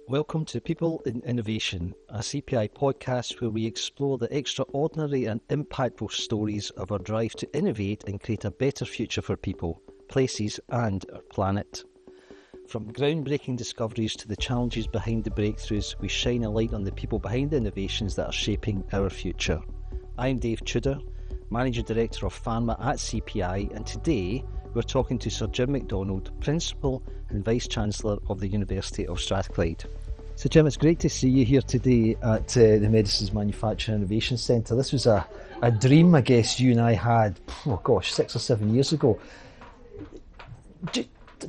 Welcome to People in Innovation, a CPI podcast where we explore the extraordinary and impactful stories of our drive to innovate and create a better future for people, places and our planet. From groundbreaking discoveries to the challenges behind the breakthroughs, we shine a light on the people behind the innovations that are shaping our future. I'm Dave Tudor, Managing Director of Pharma at CPI, and today we're talking to Sir Jim McDonald, Principal and Vice-Chancellor of the University of Strathclyde. So Jim, it's great to see you here today at the Medicines Manufacturing Innovation Centre. This was a dream, I guess, you and I had, 6 or 7 years ago.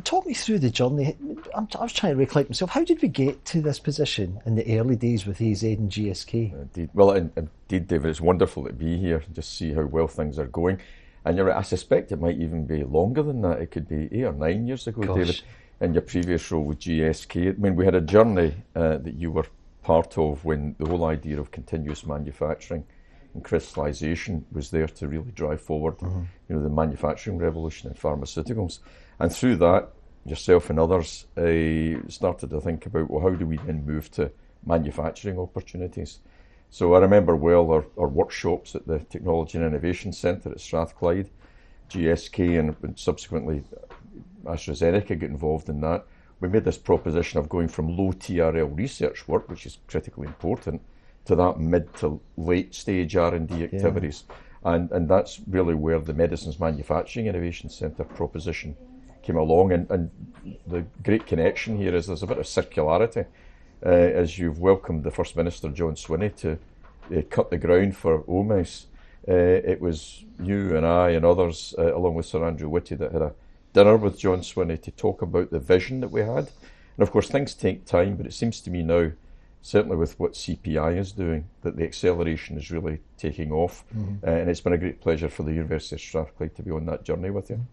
Talk me through the journey. I was trying to recollect myself. How did we get to this position in the early days with AZ and GSK? Indeed. Well, indeed, David, it's wonderful to be here, just see how well things are going. And you're right, I suspect it might even be longer than that. It could be 8 or 9 years ago, Gosh. David, in your previous role with GSK. I mean, we had a journey that you were part of when the whole idea of continuous manufacturing and crystallisation was there to really drive forward, the manufacturing revolution in pharmaceuticals. And through that, yourself and others started to think about, well, how do we then move to manufacturing opportunities? So I remember well our workshops at the Technology and Innovation Centre at Strathclyde, GSK and subsequently AstraZeneca got involved in that. We made this proposition of going from low TRL research work, which is critically important, to that mid to late stage R&D activities. Yeah. And that's really where the Medicines Manufacturing Innovation Centre proposition came along. And the great connection here is there's a bit of circularity. As you've welcomed the First Minister, John Swinney, to cut the ground for AMIDS, it was you and I and others, along with Sir Andrew Whitty, that had a dinner with John Swinney to talk about the vision that we had. And of course, things take time, but it seems to me now, certainly with what CPI is doing, that the acceleration is really taking off. And it's been a great pleasure for the University of Strathclyde to be on that journey with you.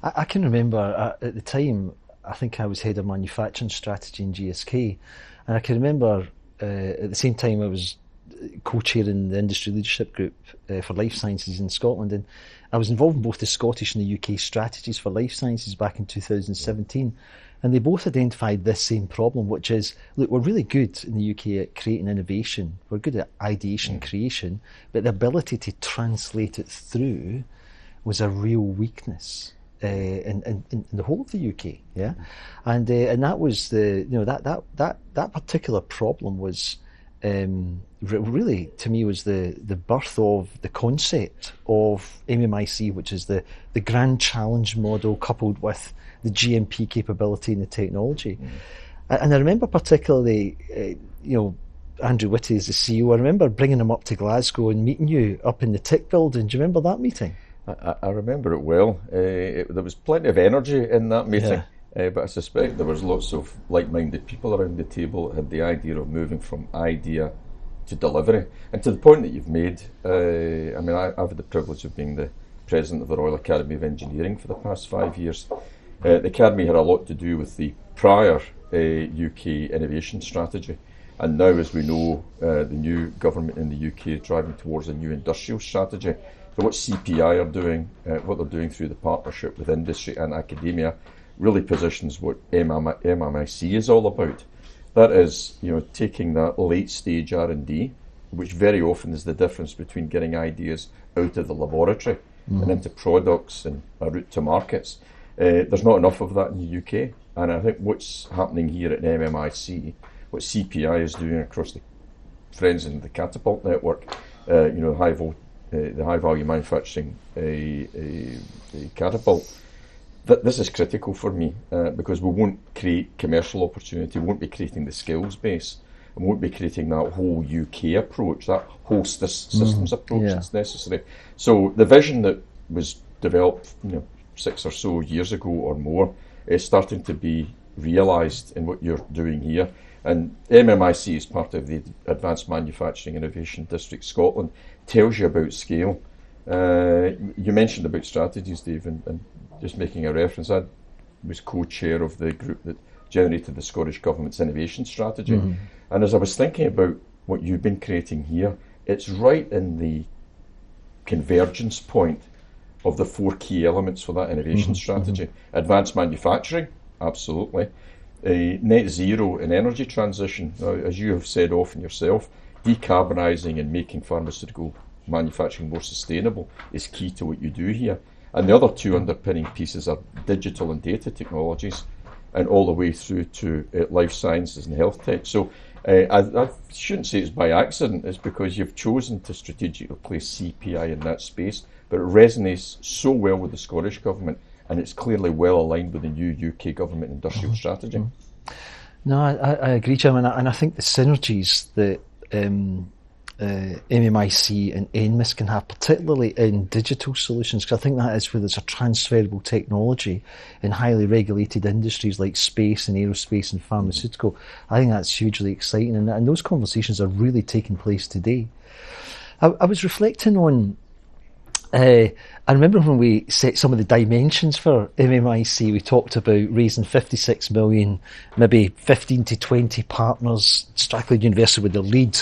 I can remember at the time, I think I was head of manufacturing strategy in GSK, and I can remember at the same time I was co-chairing the industry leadership group for life sciences in Scotland, and I was involved in both the Scottish and the UK strategies for life sciences back in 2017, and they both identified this same problem, which is, look, we're really good in the UK at creating innovation, we're good at ideation creation, but the ability to translate it through was a real weakness. In the whole of the UK, and that was that particular problem was really, to me, was the birth of the concept of NMIS, which is the grand challenge model coupled with the GMP capability and the technology. And I remember particularly, Andrew Whitty is the CEO. I remember bringing him up to Glasgow and meeting you up in the TIC building. Do you remember that meeting? I remember it well. There was plenty of energy in that meeting, but I suspect there was lots of like-minded people around the table that had the idea of moving from idea to delivery. And to the point that you've made, I've had the privilege of being the president of the Royal Academy of Engineering for the past 5 years. The Academy had a lot to do with the prior UK innovation strategy. And now, as we know, the new government in the UK is driving towards a new industrial strategy. So what CPI are doing, what they're doing through the partnership with industry and academia, really positions what NMIS is all about. That is, taking that late stage R&D, which very often is the difference between getting ideas out of the laboratory and into products and a route to markets. There's not enough of that in the UK, and I think what's happening here at NMIS, what CPI is doing across the Friends in the Catapult network, the high value manufacturing catapult. This is critical for me because we won't create commercial opportunity, we won't be creating the skills base, and we won't be creating that whole UK approach, that whole systems approach that's necessary. So the vision that was developed 6 or so years ago or more is starting to be realised in what you're doing here. And MMIC is part of the Advanced Manufacturing Innovation District Scotland, tells you about scale. You mentioned about strategies, Dave, and just making a reference, I was co-chair of the group that generated the Scottish Government's innovation strategy. And as I was thinking about what you've been creating here, it's right in the convergence point of the 4 key elements for that innovation strategy. Advanced manufacturing, absolutely. net zero in energy transition. Now, as you have said often yourself, decarbonising and making pharmaceutical manufacturing more sustainable is key to what you do here. And the other two underpinning pieces are digital and data technologies, and all the way through to life sciences and health tech. So I shouldn't say it's by accident, it's because you've chosen to strategically place CPI in that space, but it resonates so well with the Scottish Government, and it's clearly well aligned with the new UK Government industrial strategy. No, I agree, Jim, and I think the synergies that NMIC and NMIS can have, particularly in digital solutions, because I think that is where there's a transferable technology in highly regulated industries like space and aerospace and pharmaceutical. I think that's hugely exciting, and those conversations are really taking place today. I was reflecting on, I remember when we set some of the dimensions for MMIC, we talked about raising 56 million, maybe 15 to 20 partners, Strathclyde University with the lead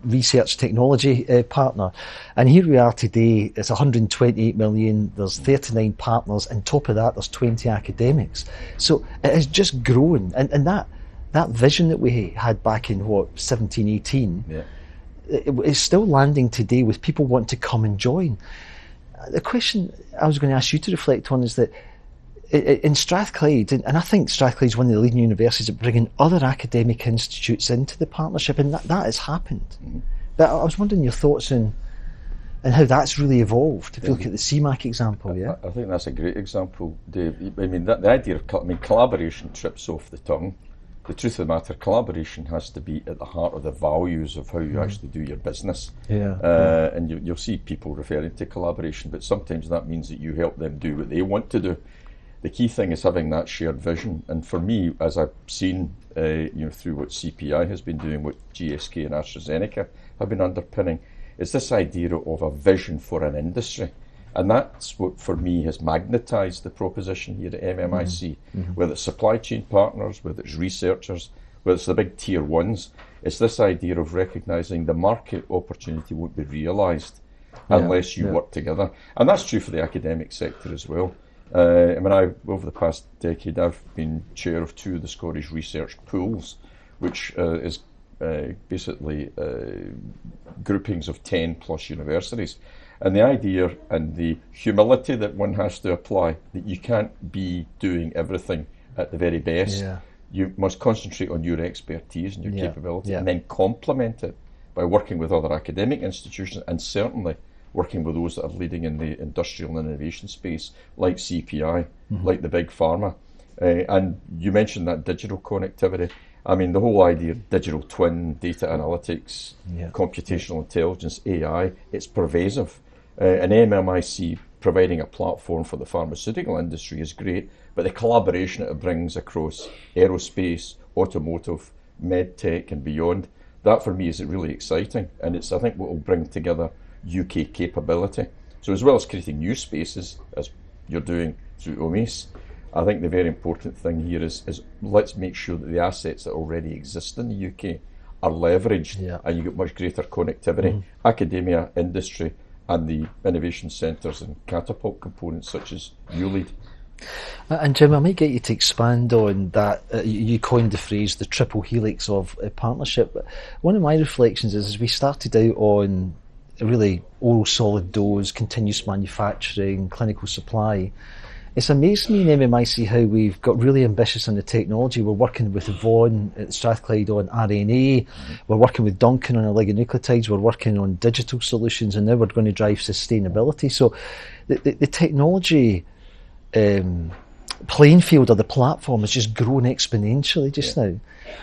research technology partner, and here we are today. It's 128 million, there's 39 partners, and top of that there's 20 academics, so it has just grown, and that vision that we had back in 17, 18, it's still landing today with people wanting to come and join. The question I was going to ask you to reflect on is that in Strathclyde, and I think Strathclyde is one of the leading universities at bringing other academic institutes into the partnership, and that has happened. But I was wondering your thoughts on how that's really evolved. If you look at the CMAC example, I think that's a great example, Dave. I mean, the idea of collaboration trips off the tongue. The truth of the matter, collaboration has to be at the heart of the values of how you actually do your business. And you'll see people referring to collaboration, but sometimes that means that you help them do what they want to do. The key thing is having that shared vision, and for me, as I've seen, through what CPI has been doing, what GSK and AstraZeneca have been underpinning, is this idea of a vision for an industry, and that's what for me has magnetised the proposition here at MMIC. Whether it's supply chain partners, whether it's researchers, whether it's the big tier ones, it's this idea of recognising the market opportunity won't be realised unless you work together, and that's true for the academic sector as well. Over the past decade, I've been chair of two of the Scottish research pools, which is basically groupings of 10 plus universities. And the idea and the humility that one has to apply, that you can't be doing everything at the very best. You must concentrate on your expertise and your capability, and then complement it by working with other academic institutions, and certainly working with those that are leading in the industrial and innovation space, like CPI, like the big pharma. And you mentioned that digital connectivity. I mean, the whole idea of digital twin, data analytics, computational intelligence, AI, it's pervasive. And MMIC providing a platform for the pharmaceutical industry is great, but the collaboration it brings across aerospace, automotive, med tech and beyond, that for me is really exciting. And it's, I think, what will bring together UK capability. So as well as creating new spaces, as you're doing through OMIS, I think the very important thing here is let's make sure that the assets that already exist in the UK are leveraged, and you get much greater connectivity, academia, industry, and the innovation centres and catapult components such as you lead. And Jim, I might get you to expand on that. You coined the phrase the triple helix of partnership. But one of my reflections is we started out on really oral solid dose, continuous manufacturing, clinical supply. It's amazed me in MMIC how we've got really ambitious in the technology. We're working with Vaughan at Strathclyde on RNA, we're working with Duncan on oligonucleotides, we're working on digital solutions, and now we're going to drive sustainability. So the technology playing field or the platform has just grown exponentially just now.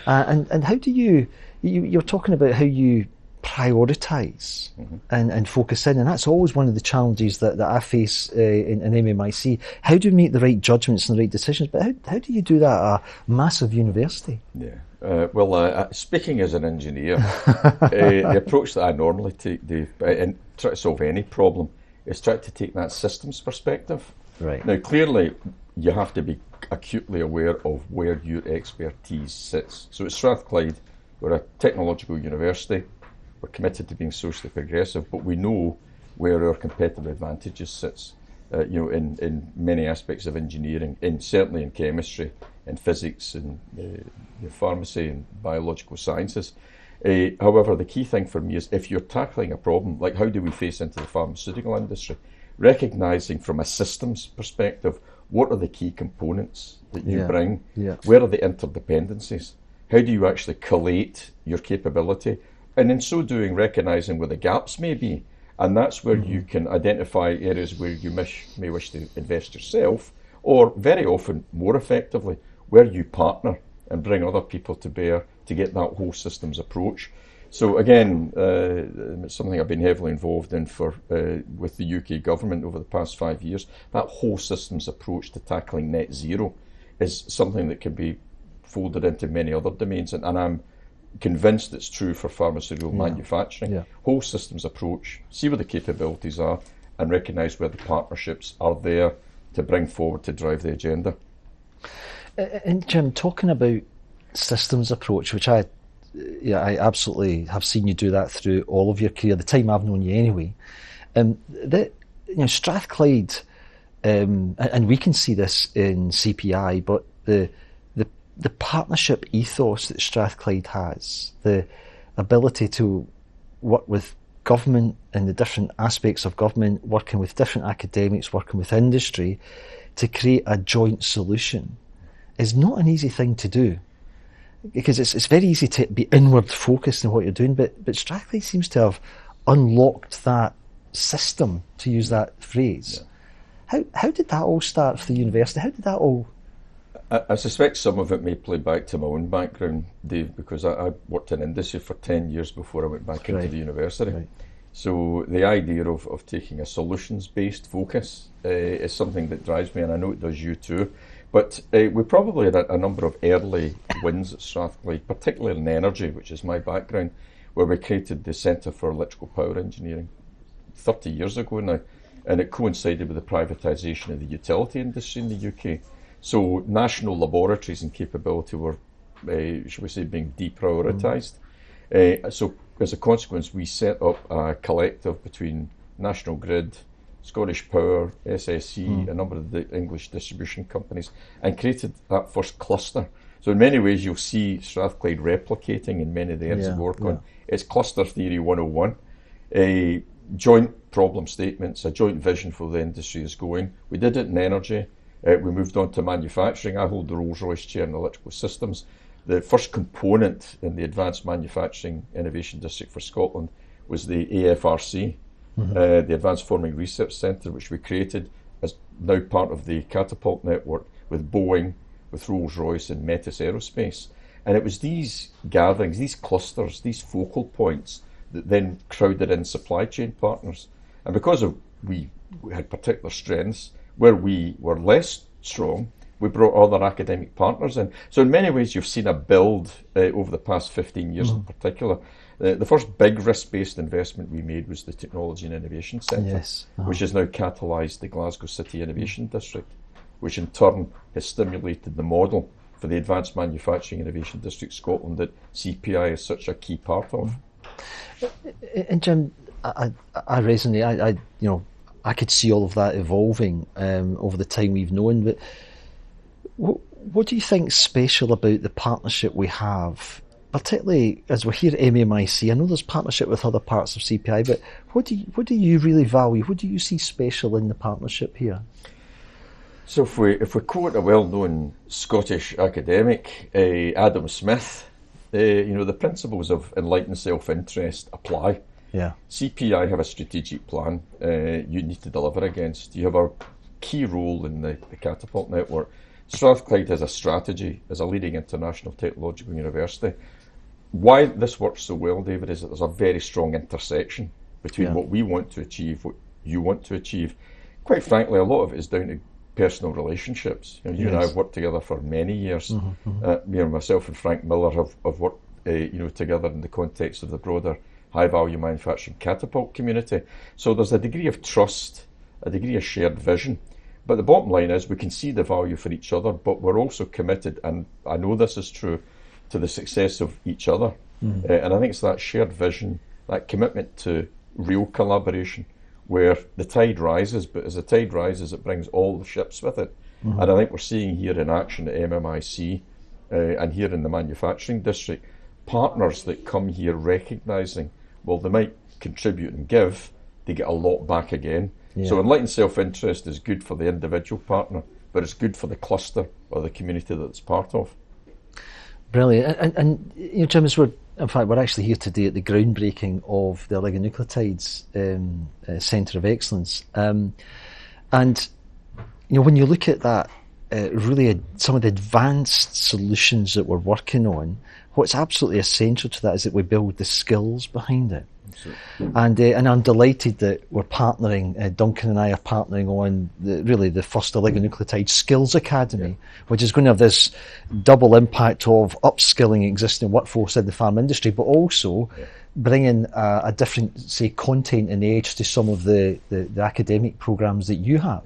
And how do you're talking about how you prioritise and focus in, and that's always one of the challenges that I face in MMIC. How do you make the right judgments and the right decisions, but how do you do that at a massive university? Speaking as an engineer, the approach that I normally take, Dave, and try to solve any problem, is try to take that systems perspective. Right. Now, clearly, you have to be acutely aware of where your expertise sits. So at Strathclyde, we're a technological university. We're committed to being socially progressive, but we know where our competitive advantages sits, in many aspects of engineering, certainly in chemistry, in physics and pharmacy and biological sciences. However, the key thing for me is if you're tackling a problem, like how do we face into the pharmaceutical industry, recognising from a systems perspective, what are the key components that you bring? Yeah. Where are the interdependencies? How do you actually collate your capability? And in so doing, recognising where the gaps may be. And that's where you can identify areas where you may wish to invest yourself, or very often, more effectively, where you partner and bring other people to bear to get that whole systems approach. So again, it's something I've been heavily involved in with the UK government over the past 5 years. That whole systems approach to tackling net zero is something that can be folded into many other domains, and I'm convinced it's true for pharmaceutical manufacturing. Yeah. Whole systems approach, see where the capabilities are, and recognise where the partnerships are there to bring forward to drive the agenda. And Jim, talking about systems approach, which I absolutely have seen you do that through all of your career, the time I've known you anyway. Strathclyde, and we can see this in CPI, but the partnership ethos that Strathclyde has, the ability to work with government and the different aspects of government, working with different academics, working with industry to create a joint solution is not an easy thing to do. Because it's very easy to be inward focused in what you're doing, but Strathclyde seems to have unlocked that system, to use that phrase. Yeah. How did that all start for the university? How did that all... I suspect some of it may play back to my own background, Dave, because I worked in industry for 10 years before I went back into the university. Right. So the idea of taking a solutions-based focus is something that drives me, and I know it does you too. But we probably had a number of early wins at Strathclyde, particularly in energy, which is my background, where we created the Centre for Electrical Power Engineering 30 years ago now, and it coincided with the privatisation of the utility industry in the UK. So national laboratories and capability were, shall we say, being deprioritised. So as a consequence, we set up a collective between National Grid, Scottish Power, SSE, a number of the English distribution companies, and created that first cluster. So in many ways, you'll see Strathclyde replicating in many of the areas of work on. It's cluster theory 101. A joint problem statements, a joint vision for the industry is going. We did it in energy. We moved on to manufacturing. I hold the Rolls-Royce chair in electrical systems. The first component in the Advanced Manufacturing Innovation District for Scotland was the AFRC, the Advanced Forming Research Centre, which we created as now part of the Catapult network with Boeing, with Rolls-Royce and Metis Aerospace. And it was these gatherings, these clusters, these focal points that then crowded in supply chain partners. And because we had particular strengths, where we were less strong, we brought other academic partners in. So in many ways, you've seen a build over the past 15 years in particular. The first big risk-based investment we made was the Technology and Innovation Centre, which has now catalysed the Glasgow City Innovation District, which in turn has stimulated the model for the Advanced Manufacturing Innovation District Scotland that CPI is such a key part of. And Jim, I resonate. I could see all of that evolving over the time we've known. But what do you think's special about the partnership we have, particularly as we're here at MMIC? I know there's partnership with other parts of CPI, but what do you really value? What do you see special in the partnership here? So if we quote a well-known Scottish academic, Adam Smith, the principles of enlightened self-interest apply. Yeah. CPI have a strategic plan you need to deliver against. You have a key role in the Catapult network. Strathclyde has a strategy as a leading international technological university. Why this works so well, David, is that there's a very strong intersection between what we want to achieve, what you want to achieve. Quite frankly, a lot of it is down to personal relationships. You and I have worked together for many years. Myself and Frank Miller have worked together in the context of the broader high-value manufacturing Catapult community. So there's a degree of trust, a degree of shared vision. But the bottom line is we can see the value for each other, but we're also committed, and I know this is true, to the success of each other. And I think it's that shared vision, that commitment to real collaboration, where the tide rises, but as the tide rises, it brings all the ships with it. And I think we're seeing here in action at MMIC and here in the manufacturing district, partners that come here recognising, well, they might contribute and give, they get a lot back again. Yeah. So enlightened self-interest is good for the individual partner, but it's good for the cluster or the community that it's part of. Brilliant. And you know, Jim, we're actually here today at the groundbreaking of the oligonucleotides Centre of Excellence. And you know, when you look at that, really some of the advanced solutions that we're working on, what's absolutely essential to that is that we build the skills behind it. And I'm delighted that we're partnering, Duncan and I are partnering on the first oligonucleotide skills academy, which is going to have this double impact of upskilling existing workforce in the pharma industry, but also bringing a different, say, content and edge to some of the academic programs that you have.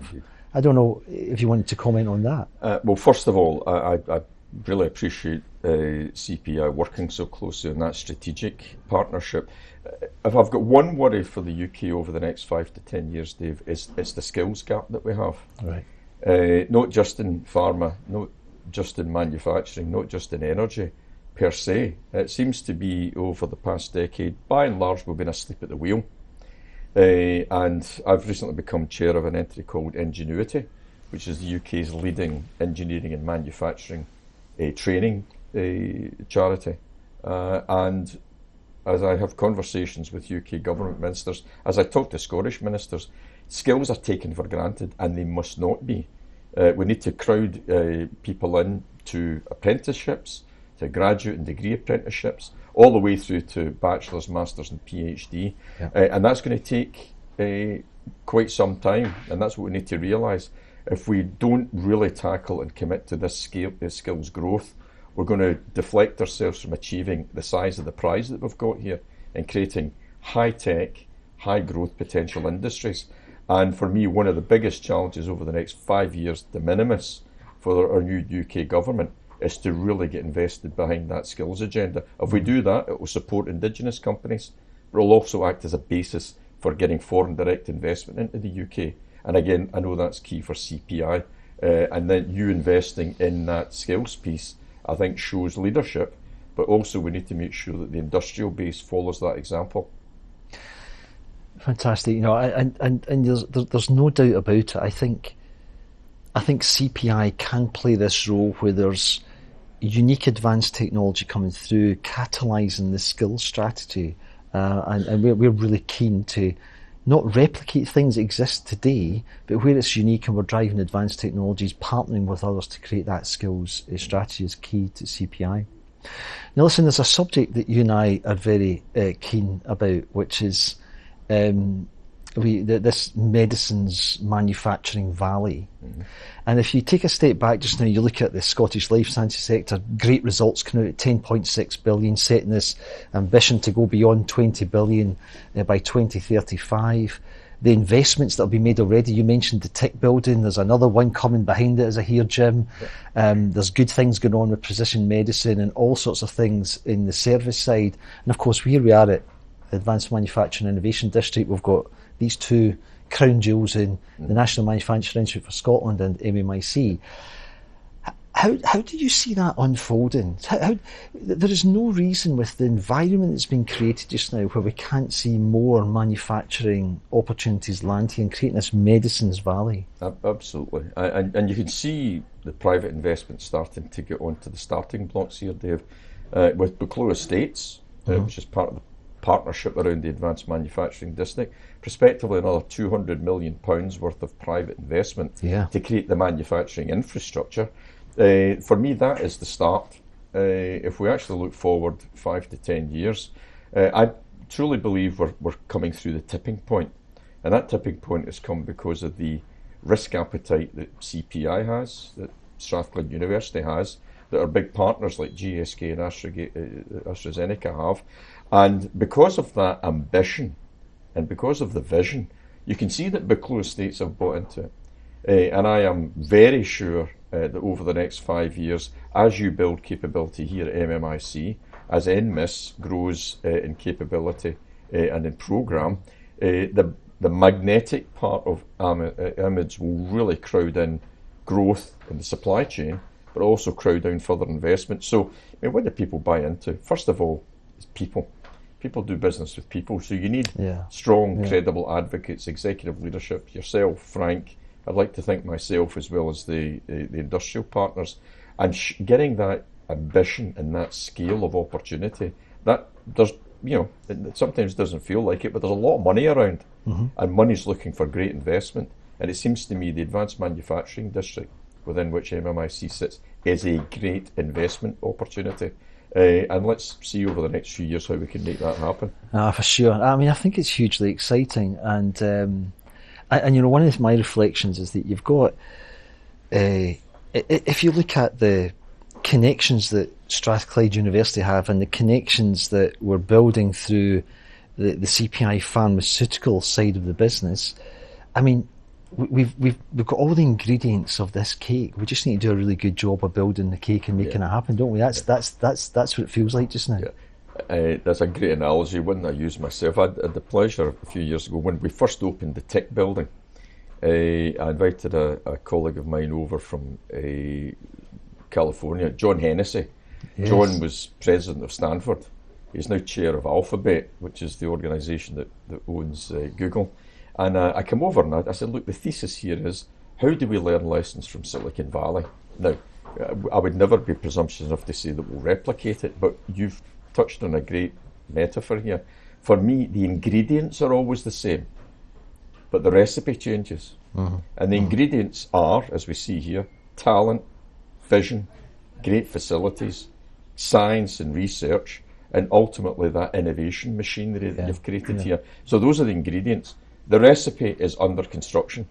I don't know if you wanted to comment on that. Well, first of all, I really appreciate CPI working so closely on that strategic partnership. If I've got one worry for the UK over the next 5 to 10 years, Dave, it's the skills gap that we have. Right. Not just in pharma, not just in manufacturing, not just in energy per se. It seems to be over the past decade, by and large, we've been asleep at the wheel. And I've recently become chair of an entity called Ingenuity, which is the UK's leading engineering and manufacturing training charity. And as I have conversations with UK government ministers, as I talk to Scottish ministers, skills are taken for granted and they must not be. We need to crowd people in to apprenticeships, to graduate and degree apprenticeships, all the way through to bachelor's, master's and PhD. And that's going to take quite some time, and that's what we need to realise. If we don't really tackle and commit to this skills growth, we're going to deflect ourselves from achieving the size of the prize that we've got here and creating high-tech, high-growth potential industries. And for me, one of the biggest challenges over the next 5 years, de minimis, for our new UK government, is to really get invested behind that skills agenda. If we do that, it will support indigenous companies, but it will also act as a basis for getting foreign direct investment into the UK. And again, I know that's key for CPI. And then you investing in that skills piece, I think, shows leadership, but also we need to make sure that the industrial base follows that example. Fantastic. You know, and there's no doubt about it. I think CPI can play this role where there's unique advanced technology coming through, catalysing the skills strategy, and we're really keen to not replicate things that exist today, but where it's unique and we're driving advanced technologies, partnering with others to create that skills strategy is key to CPI. Now listen, there's a subject that you and I are very keen about, which is this medicines manufacturing valley. And if you take a step back just now, you look at the Scottish life sciences sector, great results coming out at 10.6 billion, setting this ambition to go beyond 20 billion by 2035. The investments that have been made already, you mentioned the TIC building, there's another one coming behind it as I hear, Jim. There's good things going on with precision medicine and all sorts of things in the service side. And of course, here we are at Advanced Manufacturing Innovation District. We've got these two crown jewels in the National Manufacturing Institute for Scotland and MMIC. How do you see that unfolding? There is no reason with the environment that's been created just now where we can't see more manufacturing opportunities land here and creating this medicines valley. Absolutely. And you can see the private investment starting to get onto the starting blocks here, Dave, with Buccleuch Estates, which is part of the partnership around the Advanced Manufacturing District, prospectively another £200 million worth of private investment to create the manufacturing infrastructure. For me, that is the start. If we actually look forward 5 to 10 years, I truly believe we're coming through the tipping point. And that tipping point has come because of the risk appetite that CPI has, that Strathclyde University has, that our big partners like GSK and AstraZeneca have. And because of that ambition and because of the vision, you can see that Buccleuch Estates have bought into it. And I am very sure that over the next 5 years, as you build capability here at MMIC, as NMIS grows in capability and in programme, the magnetic part of AMIDS will really crowd in growth in the supply chain, but also crowd down further investment. So, I mean, what do people buy into? First of all, it's people. People do business with people, so you need strong, credible advocates, executive leadership, yourself, Frank. I'd like to thank myself as well as the industrial partners, and getting that ambition and that scale of opportunity. That there's, it sometimes doesn't feel like it, but there's a lot of money around, and money's looking for great investment. And it seems to me the advanced manufacturing district within which MMIC sits is a great investment opportunity. And let's see over the next few years how we can make that happen. For sure. I mean, I think it's hugely exciting, and one of my reflections is that you've got, if you look at the connections that Strathclyde University have and the connections that we're building through the CPI pharmaceutical side of the business, I mean, we've got all the ingredients of this cake. We just need to do a really good job of building the cake and making it happen, don't we? That's what it feels like just now. That's a great analogy, one that I use myself. I had the pleasure a few years ago when we first opened the tech building. I invited a colleague of mine over from California, John Hennessy. Yes. John was president of Stanford. He's now chair of Alphabet, which is the organisation that owns Google. And I come over and I said, look, the thesis here is, how do we learn lessons from Silicon Valley? Now, I would never be presumptuous enough to say that we'll replicate it, but you've touched on a great metaphor here. For me, the ingredients are always the same, but the recipe changes. And the ingredients are, as we see here, talent, vision, great facilities, science and research, and ultimately that innovation machinery that you've created here. So those are the ingredients. The recipe is under construction,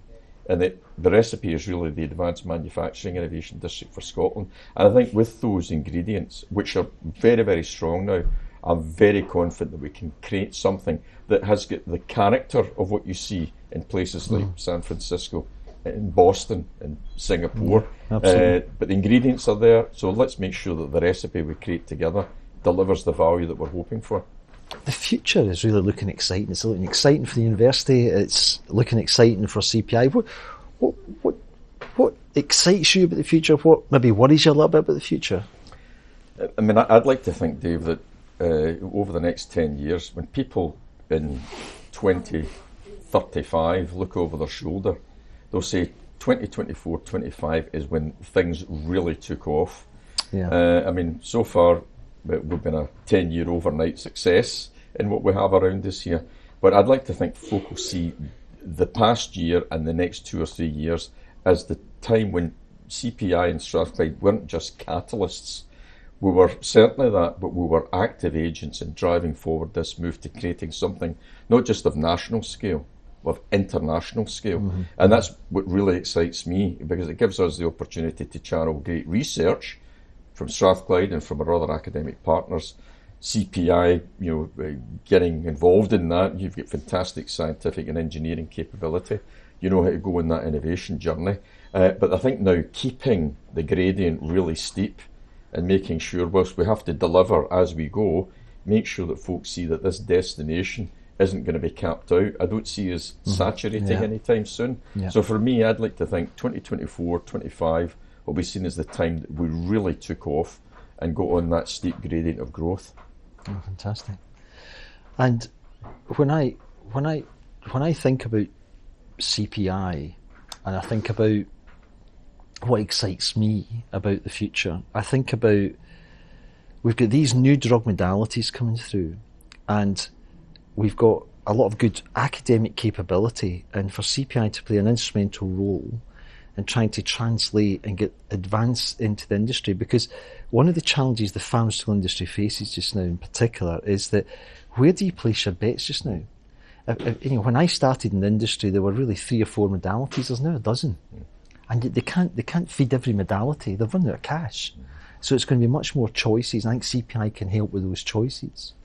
and the recipe is really the Advanced Manufacturing Innovation District for Scotland. And I think with those ingredients, which are very, very strong now, I'm very confident that we can create something that has got the character of what you see in places like San Francisco, in Boston, and Singapore. But the ingredients are there, so let's make sure that the recipe we create together delivers the value that we're hoping for. The future is really looking exciting. It's looking exciting for the university. It's looking exciting for CPI. What excites you about the future? What maybe worries you a little bit about the future? I mean, I'd like to think, Dave, that over the next 10 years, when people in 2035 look over their shoulder, they'll say 2024, 25 is when things really took off. I mean, so far, we've been a 10-year overnight success in what we have around us here. But I'd like to think folk will see the past year and the next 2 or 3 years as the time when CPI and Strathclyde weren't just catalysts. We were certainly that, but we were active agents in driving forward this move to creating something not just of national scale, but of international scale. And that's what really excites me, because it gives us the opportunity to channel great research from Strathclyde and from our other academic partners. CPI, getting involved in that. You've got fantastic scientific and engineering capability. You know how to go on that innovation journey. But I think now keeping the gradient really steep and making sure, whilst we have to deliver as we go, make sure that folks see that this destination isn't going to be capped out. I don't see us saturating anytime soon. So for me, I'd like to think 2024, 25 will be seen as the time that we really took off and got on that steep gradient of growth. Oh, fantastic! And when I think about CPI, and I think about what excites me about the future, I think about we've got these new drug modalities coming through, and we've got a lot of good academic capability, and for CPI to play an instrumental role and trying to translate and get advance into the industry, because one of the challenges the pharmaceutical industry faces just now in particular is that where do you place your bets just now? When I started in the industry, there were really 3 or 4 modalities. There's now a dozen, and they can't feed every modality. They've run out of cash, so it's going to be much more choices. And I think CPI can help with those choices.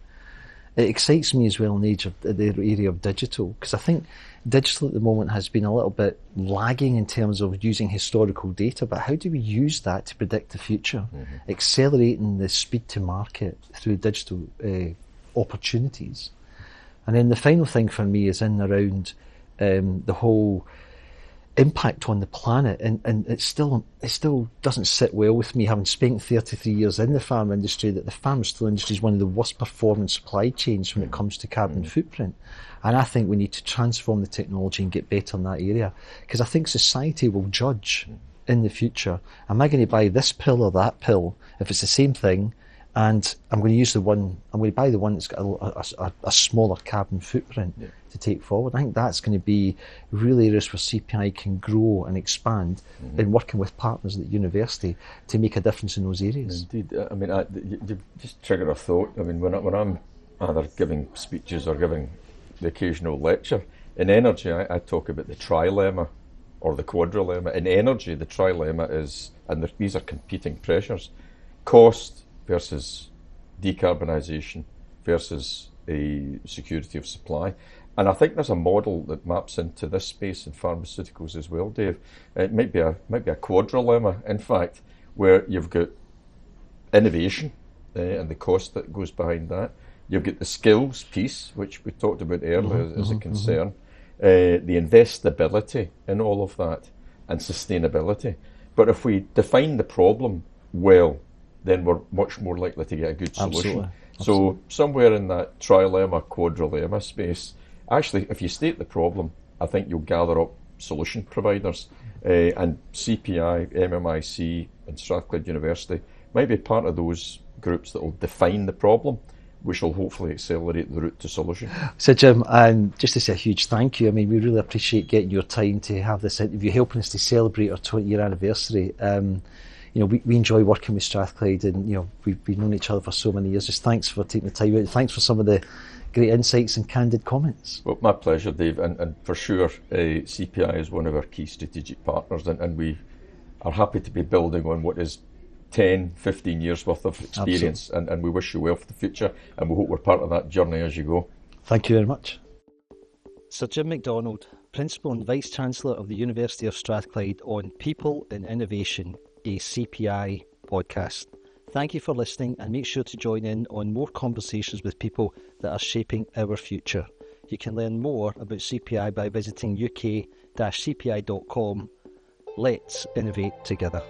It excites me as well in the area of digital, because I think digital at the moment has been a little bit lagging in terms of using historical data, but how do we use that to predict the future, accelerating the speed to market through digital opportunities. And then the final thing for me is in around the whole impact on the planet, and it still doesn't sit well with me, having spent 33 years in the pharma industry, that the pharmaceutical industry is one of the worst performing supply chains when it comes to carbon footprint. And I think we need to transform the technology and get better in that area, because I think society will judge in the future, am I going to buy this pill or that pill if it's the same thing, and I'm going to buy the one that's got a smaller carbon footprint to take forward. I think that's going to be really areas where CPI can grow and expand in working with partners at the university to make a difference in those areas. Indeed. I mean, you just triggered a thought. I mean, when I'm either giving speeches or giving the occasional lecture, in energy I talk about the trilemma or the quadrilemma. In energy, the trilemma is, and these are competing pressures, cost versus decarbonisation versus a security of supply. And I think there's a model that maps into this space in pharmaceuticals as well, Dave. It might be a quadrilemma, in fact, where you've got innovation and the cost that goes behind that. You've got the skills piece, which we talked about earlier as a concern, the investability in all of that, and sustainability. But if we define the problem well, then we're much more likely to get a good solution. Absolutely. So somewhere in that trilemma, quadrilemma space, actually, if you state the problem, I think you'll gather up solution providers. And CPI, MMIC, and Strathclyde University might be part of those groups that will define the problem, which will hopefully accelerate the route to solution. So Jim, just to say a huge thank you. I mean, we really appreciate getting your time to have this interview, helping us to celebrate our 20-year anniversary. We enjoy working with Strathclyde, and we've known each other for so many years. Just thanks for taking the time out. Thanks for some of the great insights and candid comments. Well, my pleasure, Dave, and for sure CPI is one of our key strategic partners, and we are happy to be building on what is 10, 15 years worth of experience, and we wish you well for the future, and we hope we're part of that journey as you go. Thank you very much. Sir Jim McDonald, Principal and Vice-Chancellor of the University of Strathclyde, on People in Innovation, a CPI podcast. Thank you for listening, and make sure to join in on more conversations with people that are shaping our future. You can learn more about CPI by visiting uk-cpi.com. Let's innovate together.